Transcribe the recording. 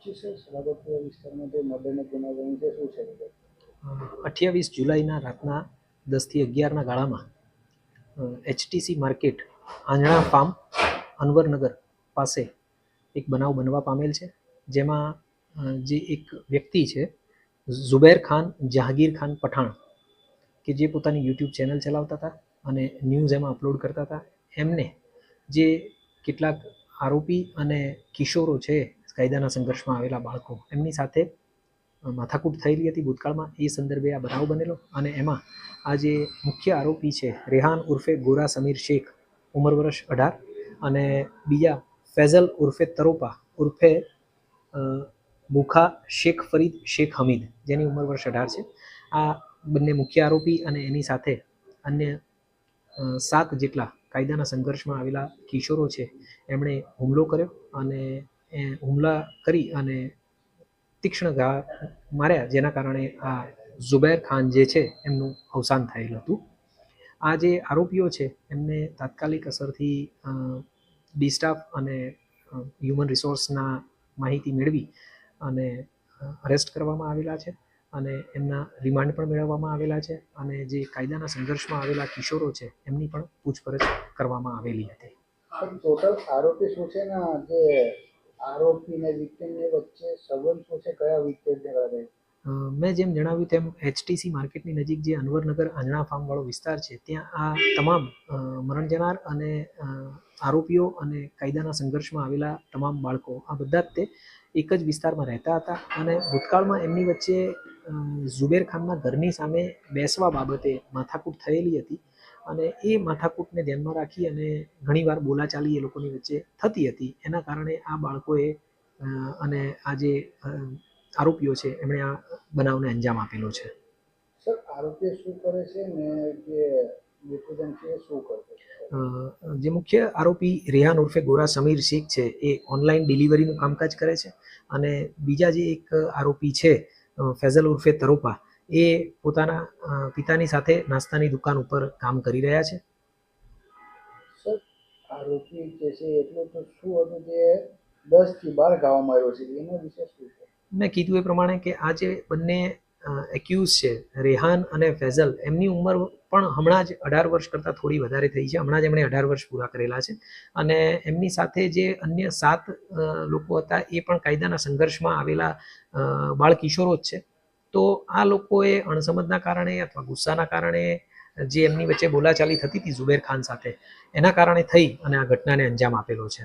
28 જુલાઈના રાતના 10 થી 11ના ગાળામાં HTC માર્કેટ આંજણા ફાર્મ અનવરનગર પાસે એક બનાવ બનવા પામેલ છે, જેમાં જે એક વ્યક્તિ છે ઝુબેર ખાન જહાંગીર ખાન પઠાણ કે જે પોતાની યુટ્યુબ ચેનલ ચલાવતા હતા અને ન્યૂઝ એમાં અપલોડ કરતા હતા, એમને જે કેટલાક આરોપી અને કિશોરો છે કાયદાના સંઘર્ષમાં આવેલા બાળકો એમની સાથે માથાકૂટ થયેલી હતી ભૂતકાળમાં. એ સંદર્ભે આ બનાવ બનેલો અને એમાં આ જે મુખ્ય આરોપી છે રેહાન ઉર્ફે ગોરા સમીર શેખ ઉંમર વર્ષ 18 અને બીજા ફેઝલ ઉર્ફે તરોપા ઉર્ફે મુખા શેખ ફરીદ શેખ હમીદ જેની ઉંમર વર્ષ 18 છે. આ બંને મુખ્ય આરોપી અને એની સાથે અન્ય 7 જેટલા કાયદાના સંઘર્ષમાં આવેલા કિશોરો છે એમણે હુમલો કર્યો અને હુમલા કરી અને તીક્ષ્ણ ઘા માર્યા, જેના કારણે આ ઝુબેર ખાન જે છે એમનું અવસાન થયેલ હતું. આ જે આરોપીઓ છે એમને તાત્કાલિક અસરથી ડી સ્ટાફ અને હ્યુમન રિસોર્સના માહિતી મેળવી અને અરેસ્ટ કરવામાં આવેલા છે અને એમના રિમાન્ડ પણ મેળવવામાં આવેલા છે અને જે કાયદાના સંઘર્ષમાં આવેલા કિશોરો છે એમની પણ પૂછપરછ કરવામાં આવેલી હતી. ટોટલ આરોપી શું છે ને જે આરોપી ને વિક્ટિમની વચ્ચે સંબંધ શું છે, કયા વિક્ટિમને કરે? મેં જેમ જણાવ્યું તેમ HTC માર્કેટની નજીક જે અનવરનગર આંજણા ફાર્મ વાળો વિસ્તાર છે ત્યાં આ તમામ મરણ જનાર અને આરોપીઓ અને કાયદાના સંઘર્ષમાં આવેલા તમામ બાળકો આ બધા જ તે એક જ વિસ્તારમાં રહેતા હતા અને ભૂતકાળમાં એમની વચ્ચે ઝુબેર ખાનના ઘરની સામે બેસવા બાબતે માથાકૂટ થયેલી હતી અને એ માથાકૂટને ધ્યાનમાં રાખી અને ઘણીવાર બોલાચાલી એ લોકોની વચ્ચે થતી હતી. એના કારણે આ બાળકોએ અને આ જે આરોપીઓ છે એમણે આ બનાવને અંજામ આપેલો છે. સર, આરોપીઓ શું કરે છે ને જે વિક્ટિમ છે શું કરે છે? જે મુખ્ય આરોપી રેહાન ઉર્ફે ગોરા સમીર શેખ છે એ ઓનલાઈન ડિલિવરીનું કામકાજ કરે છે અને બીજા જે એક આરોપી છે ફેઝલ ઉર્ફે તરોપા એ પોતાના પિતાની સાથે નાસ્તાની દુકાન ઉપર કામ કરી રહ્યા છે. સર, આરોપી જે છે એટલું તો શું હતું જે 10 થી 12 ગાવા માર્યો છે એનો વિશે શું છે? મેં કીધું એ પ્રમાણે કે આ જે બંને એક્યુઝ છે રેહાન અને ફેઝલ એમની ઉંમર પણ હમણાં જ 18 વર્ષ કરતાં થોડી વધારે થઈ છે. હમણાં જ એમણે 18 વર્ષ પૂરા કરેલા છે અને એમની સાથે જે અન્ય 7 લોકો હતા એ પણ કાયદાના સંઘર્ષમાં આવેલા બાળ કિશોરો જ છે. તો આ લોકોએ અણસમજના કારણે અથવા ગુસ્સાના કારણે જે એમની વચ્ચે બોલાચાલી થતી હતી ઝુબેર ખાન સાથે, એના કારણે થઈ અને આ ઘટનાને અંજામ આપેલો છે.